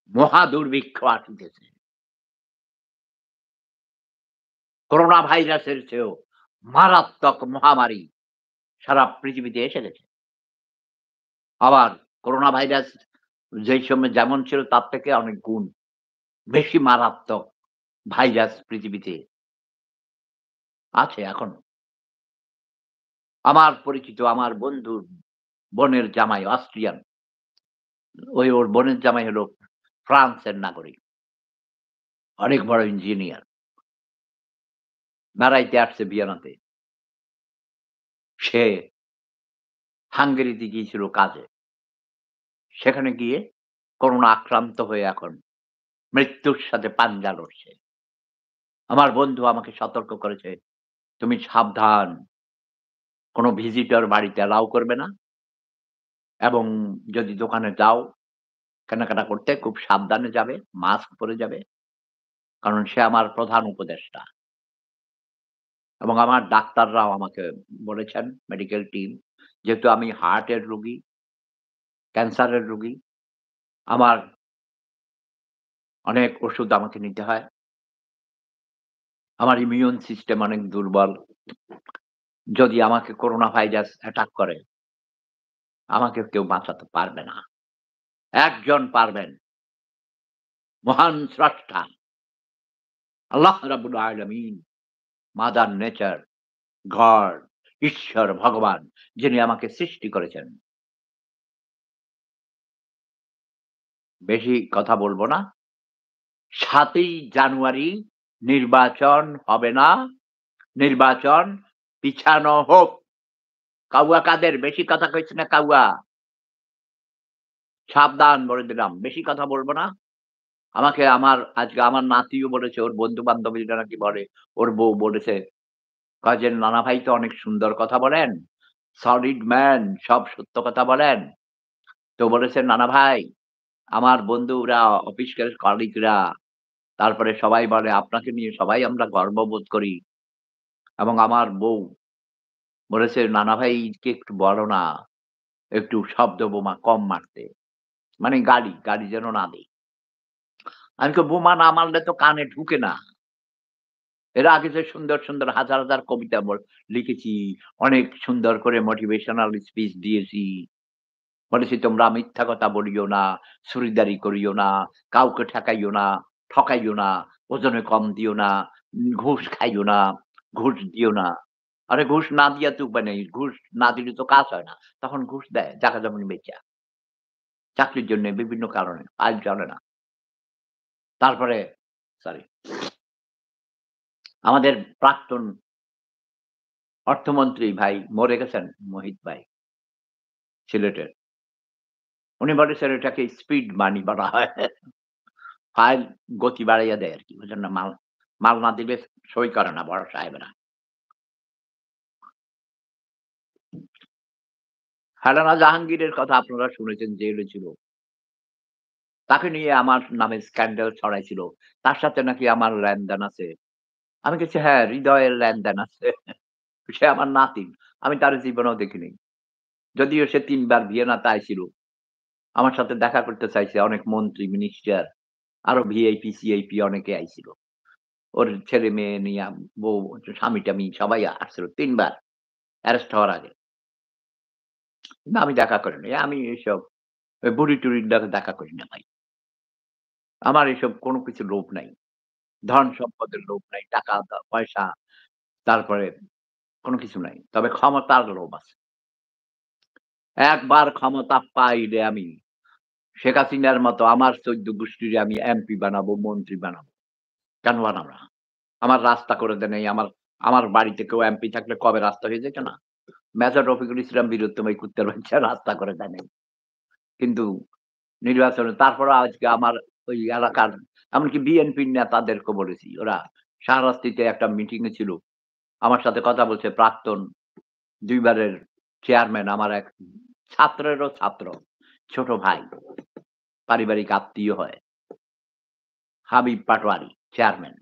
মহা দুর্ভিক্ষ আসিতেছে। করোনা ভাইরাসের চেয়েও মারাত্মক মহামারী সারা পৃথিবীতে এসে গেছে। আবার করোনা ভাইরাস যেই সময় যেমন ছিল তার থেকে অনেক গুণ বেশি মারাত্মক ভাইরাস পৃথিবীতে আছে এখনো। আমার পরিচিত আমার বন্ধুর বোনের জামাই অস্ট্রিয়ান। ওর বোনের জামাই হলো ফ্রান্সের নাগরিক। অনেক বড় ইঞ্জিনিয়ার। বেড়াইতে আসছে ভিয়েনাতে। সে হাঙ্গেরিতে গিয়েছিল কাজে। সেখানে গিয়ে করোনা আক্রান্ত হয়ে এখন মৃত্যুর সাথে পাঞ্জা লড়ছে। আমার বন্ধু আমাকে সতর্ক করেছে, তুমি সাবধান। কোন ভিজিটর বাড়িতে অ্যালাও করবে না এবং যদি দোকানে যাও কেনাকাটা করতে খুব সাবধানে যাবে, মাস্ক পরে যাবে। কারণ সে আমার প্রধান উপদেষ্টা এবং আমার ডাক্তাররাও আমাকে বলেছেন, মেডিকেল টিম, যেহেতু আমি হার্টের রোগী, ক্যান্সারের রোগী, আমার অনেক ওষুধ আমাকে নিতে হয়। আমার ইমিউন সিস্টেম অনেক দুর্বল। যদি আমাকে করোনা ভাইরাস অ্যাটাক করে, আমাকে কেউ বাঁচাতে পারবে না। একজন পারবেন, মহান স্রষ্টা আল্লাহ রাব্বুল আলামিন, মাদার নেচার, গড, ঈশ্বর, ভগবান, যিনি আমাকে সৃষ্টি করেছেন। বেশি কথা বলব না। ৭ই জানুয়ারি নির্বাচন হবে না। নির্বাচন পিছানো হোক। কাউয়া কাদের? বেশি কথা কইছি না কাউয়া। সাবধান বলে দিলাম। বেশি কথা বলব না। আমাকে আজকে আমার নাতিও বলেছে, ওর বন্ধু-বান্ধবীরা নাকি বলে, ওর বউ বলেছে, কয় যে, "নানা ভাই তো অনেক সুন্দর কথা বলেন। সলিড ম্যান, সব সত্য কথা বলেন।" তো বলেছে, "নানা ভাই, আমার বন্ধুরা, অফিসের কলিগরা, তারপরে সবাই বলে আপনাকে নিয়ে সবাই আমরা গর্ববোধ করি।" এবং আমার বউ বলেছে, "নানা ভাইকে একটু বলো না, একটু শব্দ বোমা কম মারতে। মানে গালি যেন না দেই।" আমি কই, "বোমা না মারলে তো কানে ঢুকে না। এর আগে যে সুন্দর, সুন্দর হাজার, হাজার কবিতা লিখেছি, অনেক সুন্দর করে মোটিভেশনাল স্পিচ দিয়েছি। বলেছি তোমরা মিথ্যা কথা বলিও না, চুরিদারি করিও না, কাউকে ঠেকাইও না, ঠকাইও না, ওজনে কম দিও না, ঘুষ খাইও না, ঘুষ দিও না। আরে ঘুষ না দিয়া তো উপায় নেই। ঘুষ না দিলে তো কাজ হয় না। তখন ঘুষ দেয় জাগা জমি বেচা। চাকরির জন্যে বিভিন্ন কারণে। ফাইল চলে না। তারপরে সরি, আমাদের প্রাক্তন অর্থমন্ত্রী ভাই মরে গেছেন, মোহিত ভাই, সিলেটের। উনি বলেছেন এটাকে স্পিড মানি বলা হয়। ফাইল গতি বাড়াইয়া দেয় আরকি। বুঝলেন না? মাল মাল না দিলে সই করে না বড় সাহেবেরা। হেলেনা জাহাঙ্গীরের কথা আপনারা শুনেছেন, জেলে ছিল। তাকে নিয়ে আমার নামে স্ক্যান্ডাল ছড়াইছিল। তার সাথে নাকি আমার লেনদেন আছে। আমি বলছি, "হ্যাঁ, হৃদয়ের লেনদেন আছে।" সে আমার নাতিন। আমি তার জীবনেও দেখিনি। যদিও সে ৩ বার ভিয়েনাতে আইছিল। আমার সাথে দেখা করতে চাইছে। অনেক মন্ত্রী, মিনিস্টার, আরো ভিআইপি, সিআইপি অনেকে আইছিল। ওর ছেলে-মেয়ে নিয়া, বউ, স্বামী-টামী সবাই আসছিল ৩ বার অ্যারেস্ট হওয়ার আগে। কিন্তু আমি দেখা করি নাই। আমি এসব ওই বুড়ি-টুড়ির দেখা করি না ভাই। আমার এসব কোন কিছুর লোভ নাই। ধন সম্পদের লোভ নাই। টাকা পয়সা, তারপরে কোন কিছু নাই। তবে ক্ষমতার লোভ আছে। একবার ক্ষমতা পাইলে আমি শেখ হাসিনার মতো আমার ১৪ গোষ্ঠীরে আমি এমপি বানাবো, মন্ত্রী বানাবো। কেন বানাবো না? আমার রাস্তা করে দেন এই আমার আমার বাড়িতে কেউ এমপি থাকলে কবে রাস্তা হয়ে যেত না? মেজর রফিকুল ইসলাম বীরুত্তম এই কুত্তার বাচ্চা রাস্তা করে দেয় নাই। কিন্তু নির্বাচনে তারপরেও আজকে আমার ওই এলাকার এমনকি বিএনপির নেতাদেরকে বলেছি। ওরা শাহরাস্তিতে একটা মিটিং এ ছিল। আমার সাথে কথা বলছে প্রাক্তন ২ বারের চেয়ারম্যান, আমার এক ছাত্রেরও ছাত্র, ছোট ভাই, পারিবারিক আত্মীয় হয়। হাবিব পাটোয়ারি চেয়ারম্যান।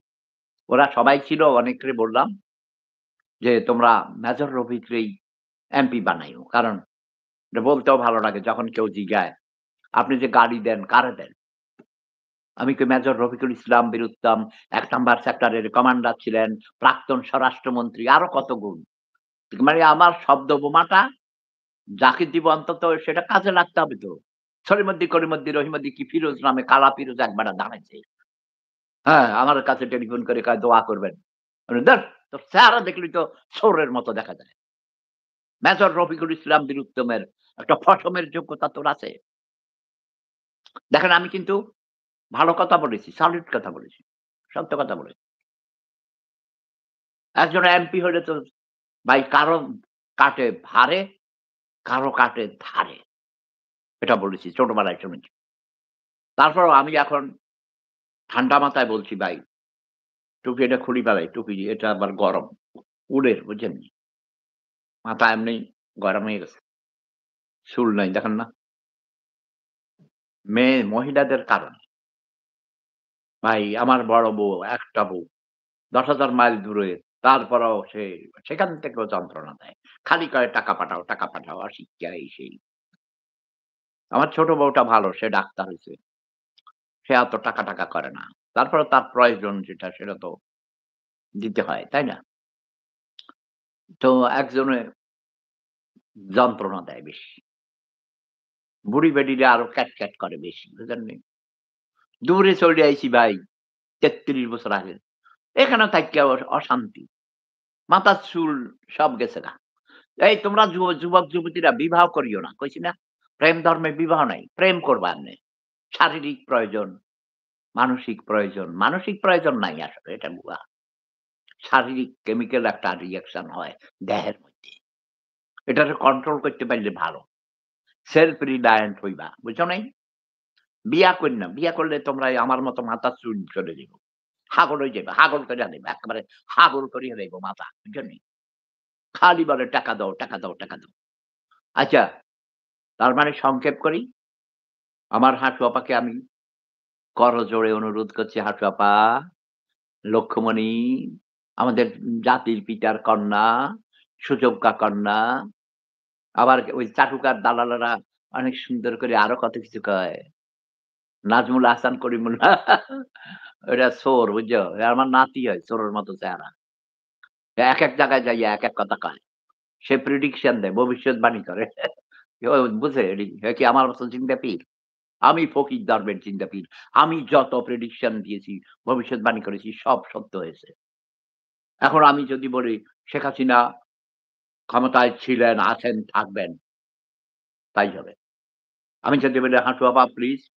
ওরা সবাই ছিল, অনেকরে বললাম যে, "তোমরা মেজর রফিকরেই এমপি বানাইও।" কারণ এটা বলতেও ভালো লাগে যখন কেউ জিজ্ঞায়, "আপনি যে গাড়ি দেন, কারে দেন?" আমি কই, "মেজর রফিকুল ইসলাম বীরুত্তম ১ নাম্বার সেক্টরের কমান্ডার ছিলেন, প্রাক্তন স্বরাষ্ট্রমন্ত্রী, আরো কত গুণ। মানে আমার শব্দ বোমাটা যাকে দিব অন্তত সেটা কাজে লাগতে হবে তো।" সলিমুদ্দি, করিমুদ্দি, রহিমুদ্দি কি ফিরোজ নামে কালা ফিরোজ একবেলা দাঁড়াইছে। হ্যাঁ, আমার কাছে টেলিফোন করে কয়, "দোয়া করবেন।" আমি বলি, "ধুর! তোর চেহারা দেখলেই তো চোরের মতো দেখা যায়। মেজর রফিকুল ইসলাম বীরুত্তমের একটা ফসমের যোগ্যতা তোর আছে?" দেখেন আমি কিন্তু ভালো কথা বলেছি, সলিড কথা বলেছি। সত্য কথা বলেছি। একজন এমপি হলে তো ভাই কারো কাটে ভারে, কারো কাটে ধারে। এটা বলেছি, ছোটবেলায় শুনেছি। তারপরেও আমি এখন ঠান্ডা মাথায় বলছি, "ভাই, টুপি এটা খুলি ফেলাই। টুপি এটা আবার গরম।" উডের বুঝছেন? মাথা এমনি গরম হয়ে গেছে। চুল নাই দেখেন না? মহিলাদের কারণে। ভাই আমার বড় বউ, একটা বউ ১০,০০০ মাইল দূরে। তারপরেও সেখান থেকেও যন্ত্রণা দেয়। খালি কয় টাকা পাঠাও, অশিক্ষা এই সেই। আমার ছোট বউটা ভালো, সে ডাক্তার হইছে। সে এত টাকা করে না। তারপরে তার প্রয়োজন যেটা সেটা তো দিতে হয়, তাই না? তো একজনে যন্ত্রণা দেয় বেশি। বুড়ি-বেডিরা আরো ক্যাট করে বেশি, বুঝেন নাই? দূরে চলে আইছি ভাই ৩৩ বছর আগে। এখানে থাইকা অশান্তি। মাথার চুল সব গেছে গা। এই তোমরা যুবক-যুবতীরা বিবাহ করিও না। কইছি না? প্রেম ধর্মে বিবাহ নাই। প্রেম করবা এমনে। শারীরিক প্রয়োজন, মানসিক প্রয়োজন। মানসিক প্রয়োজন নাই আসলে এটা ভুয়া। শারীরিক কেমিক্যাল একটা রিঅ্যাকশন হয় দেহের মধ্যে। এটারে কন্ট্রোল করতে পারলে ভালো। সেলফ রিলায়ান্ট হইবা। বুঝছো নাই? বিয়া কইর না। বিয়া করলে তোমরা আমার মতো মাথার চুল চলে যাইব। হাগল হয়ে যাইবা। হাগল কইরা দিবা। একেবারে হাগল করিয়া যাইব মাথা। বুঝছেন? খালি বলে টাকা দাও, টাকা দাও, টাকা দাও। আচ্ছা, তার মানে সংক্ষেপ করি। আমার হাঁটু আপাকে আমি করজোড়ে অনুরোধ করছি, হাঁটু আপা, লক্ষ্যমণি, আমাদের জাতির পিতার কন্যা, সুযোগ্যা কন্যা, আবার ওই চাটুকার দালালেরা অনেক সুন্দর করে আরো কত কিছু কয়। নাজমুল হাসান করিমুল্লাহ ওটা চোর বুঝছো? এ আমার নাতি হয় চোরের মতো চেহারা। একেক জায়গায় যাইয়া একেক কথা কয়। সে প্রেডিকশন দেয়, ভবিষ্যৎবাণী করে। ও বুঝে এ কি আমার মতো চিন্তাপীর? আমি ফকির ধর্মের চিন্তাপীর। আমি যত প্রেডিকশন দিয়েছি, ভবিষ্যৎবাণী করেছি সব সত্য হয়েছে। এখন আমি যদি বলি শেখ হাসিনা ক্ষমতায় ছিলেন, আছেন, থাকবেন, তাই হবে। আমি যদি বলি হাঁটু আপা প্লিজ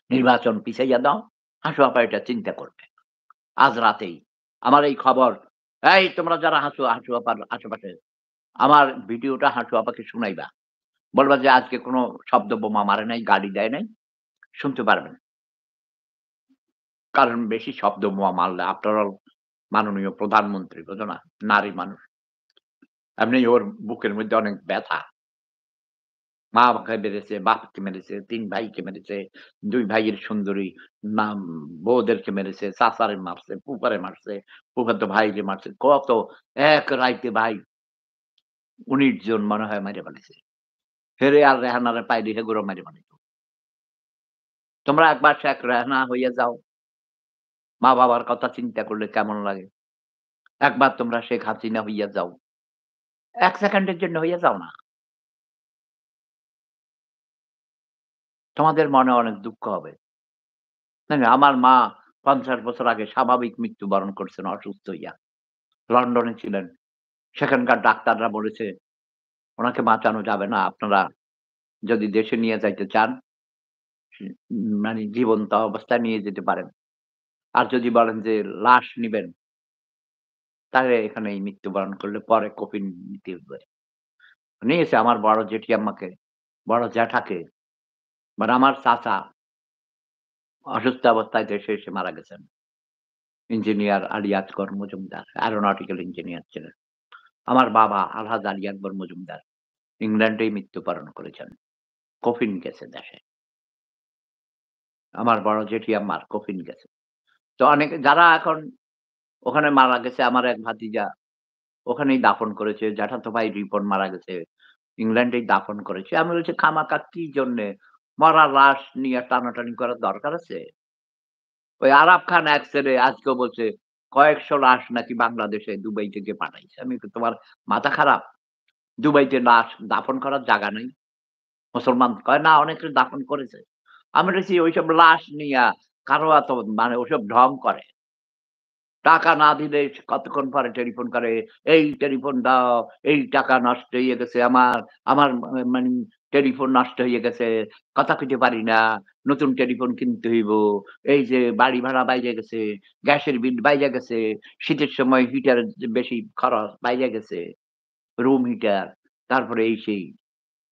নির্বাচন পিছাইয়া দাও, হাঁটু আপা এটা চিন্তা করবে। আজ রাতেই। আমার এই খবর, এই তোমরা যারা হাঁটু আপার আশেপাশে আমার ভিডিওটা হাঁটু আপাকে শুনাইবা। বলবা যে আজকে কোন শব্দ বোমা মারে নাই, গাড়ি দেয় নাই। শুনতে পারবেন। কারণ বেশি শব্দ বোমা মারলে আফটার অল মাননীয় প্রধানমন্ত্রী, বুঝো না? নারী মানুষ। এমনি ওর বুকের মধ্যে অনেক ব্যথা। মাকে মেরেছে, বাপকে মেরেছে, ৩ ভাইকে মেরেছে, ২ ভাইয়ের সুন্দরী নাম বউদেরকে মেরেছে, চাচারে মারছে, ফুফারে মারছে, ফুফাতো ভাইরে মারছে। কত এক রাইতে ভাই ১৯ জন মনে হয় মাইরা ফেলাইছে। হেরে আর রেহানারে পাইলে হেগুরো মাইরা ফেলাইত। তোমরা একবার শেখ রেহানা হইয়া যাও। মা-বাবার কথা চিন্তা করলে কেমন লাগে? একবার তোমরা শেখ হাসিনা হইয়া যাও। ১ সেকেন্ডের জন্য হইয়া যাও না। তোমাদের মনে অনেক দুঃখ হবে। তাই না? আমার মা ৫০ বছর আগে স্বাভাবিক মৃত্যুবরণ করছেন অসুস্থ হইয়া। লন্ডনে ছিলেন। সেখানকার ডাক্তাররা বলেছে, "উনাকে বাঁচানো যাবে না। আপনারা যদি দেশে নিয়ে যাইতে চান, মানে জীবন্ত অবস্থায় নিয়ে যেতে পারেন। আর যদি বলেন যে লাশ নিবেন, তাহলে এখানেই মৃত্যুবরণ করলে পরে কফিন নিতে হবে।" নিয়েছে আমার বড় জেঠিআম্মাকে, বড় জ্যাঠাকে, মানে আমার চাচা অসুস্থ অবস্থায় দেশে এসে মারা গেছেন। Engineer Ali Asghar Majumdar, aeronautical engineer ছিলেন। আমার বাবা আলহাজ আলী আকবর মজুমদার ইংল্যান্ডেই মৃত্যুবরণ করেছেন। কফিন গেছে দেশে। আমার বড় জেঠিআম্মার কফিন গেছে। তো অনেকে যারা এখন ওখানে মারা গেছে, আমার এক ভাতিজা ওখানেই দাফন করেছে। জ্যাঠাতো ভাই রিপন মারা গেছে। ইংল্যান্ডেই দাফন করেছে। আমি বলছি খামাখা কি জন্যে? মরা লাশ নিয়ে টানাটানি করার দরকার আছে? ওই আরাব খান এক ছেলে আজকেও বলছে কয়েকশো লাশ নাকি বাংলাদেশে দুবাই থেকে পাঠাইছে। আমি কই তোমার মাথা খারাপ? দুবাইতে লাশ দাফন করার জায়গা নাই। মুসলমান কয় না অনেকে দাফন করেছে। আমি বলেছি ওইসব লাশ নিয়া কারো এত মানে ওসব ঢং করে। টাকা না দিলে কতক্ষণ পরে টেলিফোন করে, "এই টেলিফোন দাও, এই টাকা নষ্ট হইয়া গেছে আমার, আমার মানে টেলিফোন নষ্ট হইয়া গেছে, কথা কইতে পারি না, নতুন টেলিফোন কিনতে হইব। এই যে বাড়ি ভাড়া বাইরে গেছে, গ্যাসের বিল বাইরা গেছে, শীতের সময় হিটারের যে বেশি খরচ বাইরা গেছে, রুম হিটার, তারপরে এই সেই।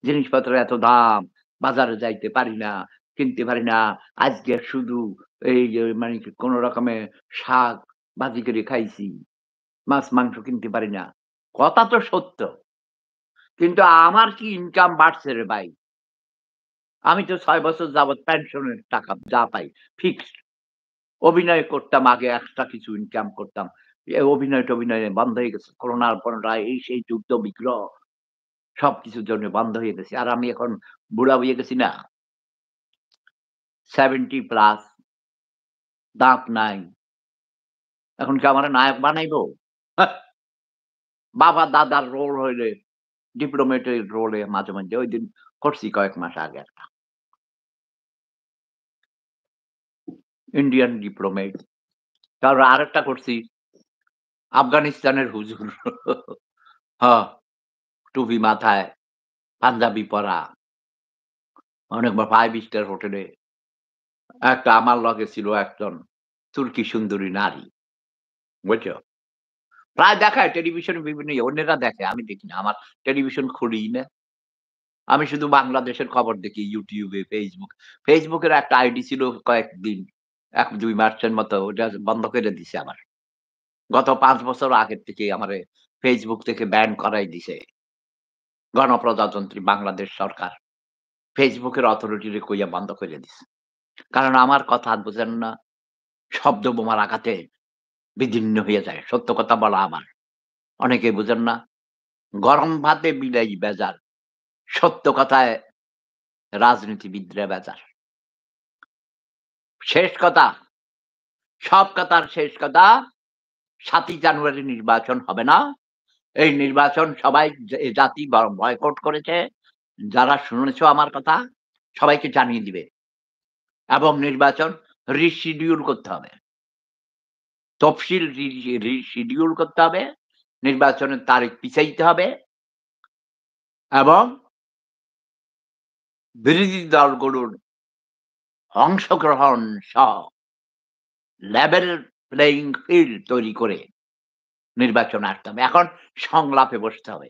জিনিসপত্রের এত দাম, বাজারে যাইতে পারি না, কিনতে পারি না। আজকে শুধু এই যে মানে কোন রকমে শাক ভাজি করে খাইছি। মাছ মাংস কিনতে পারি না। কথা তো সত্য। কিন্তু আমার কি ইনকাম বাড়ছে রে ভাই। আমি তো ৬ বছর যাবৎ পেনশনের টাকা যা পাই ফিক্সড। অভিনয় করতাম আগে এক্সট্রা কিছু ইনকাম করতাম। অভিনয়-টভিনয় বন্ধ হয়ে গেছে। করোনার এই সেই যুদ্ধ বিগ্রহ সবকিছুর জন্য বন্ধ হয়ে গেছে। আর আমি এখন বুড়া হয়ে গেছি না? 70 প্লাস দাঁত নাই। এখন কি আমারে নায়ক বানাইবো? হাহ! বাবা দাদার রোল হইলে ডিপ্লোমেটের রোলে মাঝে, মাঝে ঐদিন করছি কয়েক মাস আগে একটা। Indian diplomat. তারপর আরেকটা করছি আফগানিস্তানের হুজুর। হ, টুপি মাথায়, পাঞ্জাবি পরা, অনেকবার 5 স্টার হোটেলে। একটা আমার লগে ছিল একজন তুর্কি সুন্দরী নারী। বুঝছো? প্রায় দেখায় টেলিভিশনে বিভিন্ন অন্যেরা দেখে, আমি দেখি না। আমার টেলিভিশন খুলিই না। আমি শুধু বাংলাদেশের খবর দেখি YouTube এ, Facebook। Facebook এর একটা আইডি ছিল কয়েকদিন ১-২ মাসের মতো ওটা বন্ধ করে দিছে আমার। গত ৫ বছর আগের থেকে আমারে Facebook থেকে ব্যান করাই দিছে। গণপ্রজাতন্ত্রী বাংলাদেশ সরকার। Facebook এর অথরিটিরে কইয়া বন্ধ করে দিছে। কারণ আমার কথা বুঝেন না, শব্দ বোমার আঘাতে বিদীর্ণ হয়ে যায়। সত্য কথা বলা আমার। অনেকে বুঝেন না। গরম ভাতে বিলাই বেজার। সত্য কথায় রাজনীতিবিদরা বেজার। শেষ কথা, সব কথার শেষ কথা, ৭ই জানুয়ারি নির্বাচন হবে না। এই নির্বাচন সবাই এ জাতি বয়কট করেছে। যারা শুনেছ আমার কথা, সবাইকে জানিয়ে দিবে। এবং নির্বাচন রিশিডিউল করতে হবে। তফসিল রিশিডিউল করতে হবে। নির্বাচনের তারিখ পিছাইতে হবে এবং বিরোধী দলগুলোর অংশগ্রহণ সহ লেভেল প্লেইং ফিল্ড তৈরি করে নির্বাচন আসতে হবে। এখন সংলাপে বসতে হবে।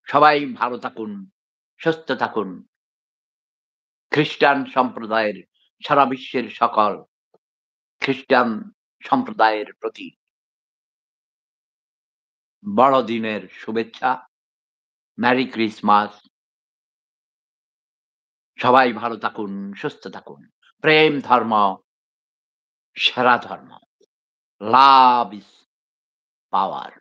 সবাই ভালো থাকুন, সুস্থ থাকুন। খ্রিস্টান সম্প্রদায়ের সারা বিশ্বের সকল খ্রিস্টান সম্প্রদায়ের প্রতি বড়দিনের শুভেচ্ছা। Merry Christmas. সবাই ভালো থাকুন, সুস্থ থাকুন। প্রেম ধর্ম সেরা ধর্ম। লাভ ইস পাওয়ার।